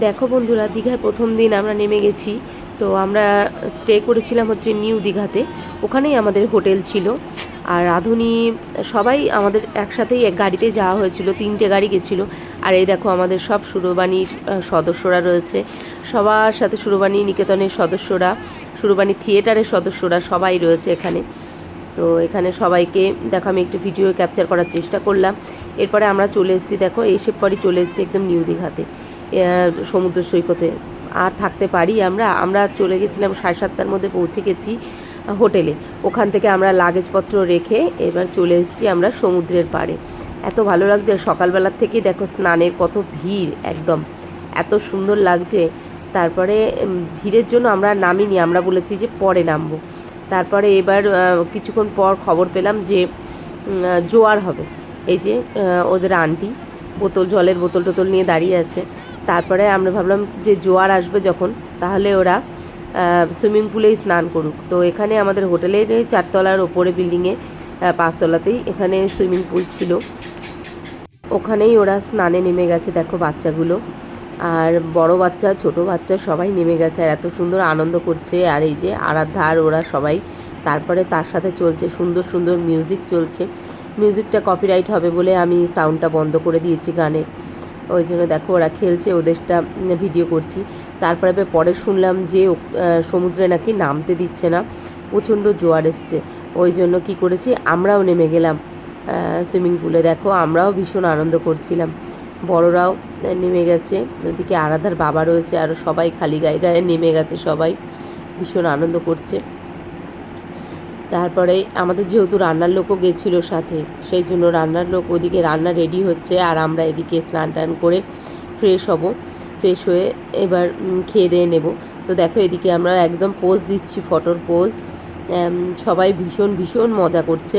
দেখো বন্ধুরা, দীঘায় প্রথম দিন আমরা নেমে গেছি। তো আমরা স্টে করেছিলাম হচ্ছে নিউ দীঘাতে। ওখানেই আমাদের হোটেল ছিল। আর রাঁধুনি সবাই আমাদের একসাথেই এক গাড়িতে যাওয়া হয়েছিল, 3টে গাড়ি গেছিলো। আর এই দেখো আমাদের সব সুরবাণীর সদস্যরা রয়েছে। সবার সাথে সুরবাণী নিকেতনের সদস্যরা, সুরবাণী থিয়েটারের সদস্যরা সবাই রয়েছে এখানে। তো এখানে সবাইকে দেখো আমি একটু ভিডিও ক্যাপচার করার চেষ্টা করলাম। এরপরে আমরা চলে এসেছি, দেখো এসে পরই চলে এসেছি একদম নিউ দীঘাতে, সমুদ্র সৈকতে। আর থাকতে পারি আমরা চলে গেছিলাম 7:30টার মধ্যে পৌঁছে গেছি হোটেলে। ওখান থেকে আমরা লাগেজপত্র রেখে এবার চলে এসেছি আমরা সমুদ্রের পাড়ে। এত ভালো লাগছে, সকালবেলার থেকেই দেখো স্নানের কত ভিড়, একদম এত সুন্দর লাগছে। তারপরে ভিড়ের জন্য আমরা নামিনি, আমরা বলেছি যে পরে নামবো। তারপরে এবার কিছুক্ষণ পর খবর পেলাম যে জোয়ার হবে। এই যে ওদের আন্টি জলের বোতল টোতল নিয়ে দাঁড়িয়ে আছে। তারপরে আমরা ভাবলাম যে জোয়ার আসবে যখন, তাহলে ওরা সুইমিং পুলেই স্নান করুক। তো এখানে আমাদের হোটেলের 4তলার ওপরে বিল্ডিংয়ে 5তলাতেই এখানে সুইমিং পুল ছিল, ওখানেই ওরা স্নানে নেমে গেছে। দেখো বাচ্চাগুলো, আর বড় বাচ্চা ছোট বাচ্চা সবাই নেমে গেছে আর এত সুন্দর আনন্দ করছে। আর এই যে আরাধ্যা আর ওরা সবাই। তারপরে তার সাথে চলছে সুন্দর সুন্দর মিউজিক চলছে। মিউজিকটা কপিরাইট হবে বলে আমি সাউন্ডটা বন্ধ করে দিয়েছি গানের, ওই জন্য দেখো ওরা খেলছে, ওদেরটা ভিডিও করছি। তারপরে পরে শুনলাম যে সমুদ্রে নাকি নামতে দিচ্ছে না, প্রচণ্ড জোয়ার এসছে। ওই জন্য কী করেছি, আমরাও নেমে গেলাম সুইমিং পুলে। দেখো আমরাও ভীষণ আনন্দ করছিলাম, বড়রাও নেমে গেছে। ওদিকে আরাধার বাবা রয়েছে, আরও সবাই খালি গায়ে গায়ে নেমে গেছে, সবাই ভীষণ আনন্দ করছে। তারপরে আমাদের যেহেতু রান্নার লোকও গেছিলো সাথে, সেই জন্য রান্নার লোক ওদিকে রান্না রেডি হচ্ছে, আর আমরা এদিকে স্নান টান করে ফ্রেশ হব। ফ্রেশ হয়ে এবার খেয়ে দিয়ে নেব। তো দেখো এদিকে আমরা একদম পোজ দিচ্ছি, ফটোর পোজ। সবাই ভীষণ ভীষণ মজা করছে,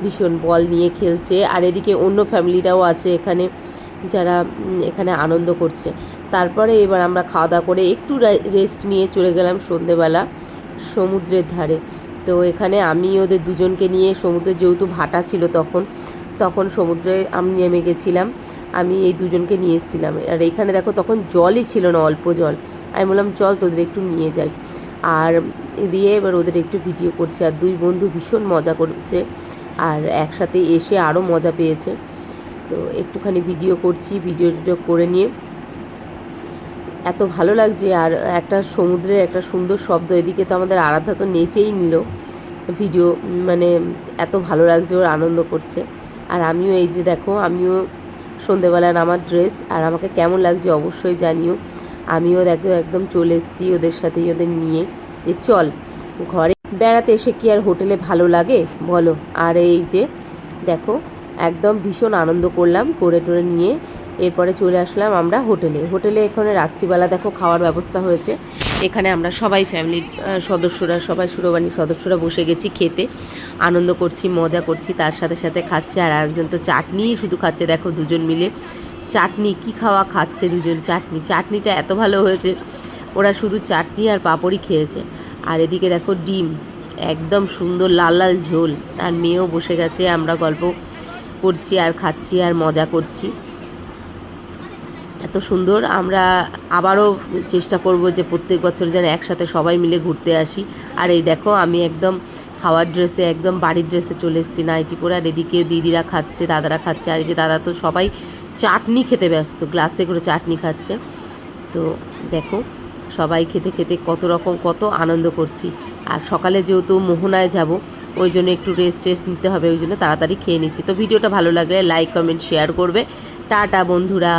ভীষণ বল নিয়ে খেলছে। আর এদিকে অন্য ফ্যামিলিরাও আছে এখানে, যারা এখানে আনন্দ করছে। তারপরে এবার আমরা খাওয়া দাওয়া করে একটু রেস্ট নিয়ে চলে গেলাম সন্ধেবেলা সমুদ্রের ধারে। তো এখানে আমি ওদের দুজনকে নিয়ে, সমুদ্রে যেহেতু ভাটা ছিল তখন সমুদ্রে আমি নেমে গেছিলাম, আমি এই দুজনকে নিয়ে এসেছিলাম। আর এইখানে দেখো তখন জলই ছিল না, অল্প জল। আমি বললাম চল তোদের একটু নিয়ে যাই, আর দিয়ে এবার ওদের একটু ভিডিও করছে। আর দুই বন্ধু ভীষণ মজা করছে, আর একসাথে এসে আরও মজা পেয়েছে। তো একটুখানি ভিডিও করছি, ভিডিও করে নিয়ে এত ভালো লাগছে। আর একটা সমুদ্রের একটা সুন্দর শব্দ, এদিকে তো আমাদের আরাধ্যা তো নেচেই নিল ভিডিও, মানে এত ভালো লাগছে, ওর আনন্দ করছে। আর আমিও এই যে দেখো, আমিও সন্ধেবেলার আমার ড্রেস, আর আমাকে কেমন লাগছে অবশ্যই জানিও। আমিও দেখো একদম চলে এসেছি ওদের সাথেই, ওদের নিয়ে যে চল ঘরে বেড়াতে এসে কি আর হোটেলে ভালো লাগে বলো। আর এই যে দেখো একদম ভীষণ আনন্দ করলাম, করে টোরে নিয়ে এরপরে চলে আসলাম আমরা হোটেলে। এখানে রাত্রিবেলা দেখো খাওয়ার ব্যবস্থা হয়েছে। এখানে আমরা সবাই ফ্যামিলির সদস্যরা, সবাই সুরবাণীর সদস্যরা বসে গেছি খেতে, আনন্দ করছি, মজা করছি, তার সাথে সাথে খাচ্ছে। আর একজন তো চাটনিই শুধু খাচ্ছে, দেখো দুজন মিলে চাটনি কি খাওয়া খাচ্ছে দুজন। চাটনিটা এত ভালো হয়েছে, ওরা শুধু চাটনি আর পাঁপড়ই খেয়েছে। আর এদিকে দেখো ডিম, একদম সুন্দর লাল লাল ঝোল। আর মেয়েও বসে গেছে, আমরা গল্প করছি আর খাচ্ছি আর মজা করছি, এত সুন্দর। আমরা আবারও চেষ্টা করব যে প্রত্যেক বছর যেন একসাথে সবাই মিলে ঘুরতে আসি। আর এই দেখো আমি একদম খাওয়ার ড্রেসে, একদম বাড়ির ড্রেসে চলে এসেছি, নাইটি পরে। আর এদিকে দিদিরা খাচ্ছে, দাদারা খাচ্ছে। আর এই যে দাদা তো সবাই চাটনি খেতে ব্যস্ত, গ্লাসে করে চাটনি খাচ্ছে। তো দেখো সবাই খেতে খেতে কত আনন্দ করছি। আর সকালে যেহেতু মোহনায় যাব, ওই জন্য একটু রেস্ট নিতে হবে, ওই জন্য তাড়াতাড়ি খেয়ে নিচ্ছি। তো ভিডিওটা ভালো লাগলে লাইক কমেন্ট শেয়ার করবে। টাটা বন্ধুরা।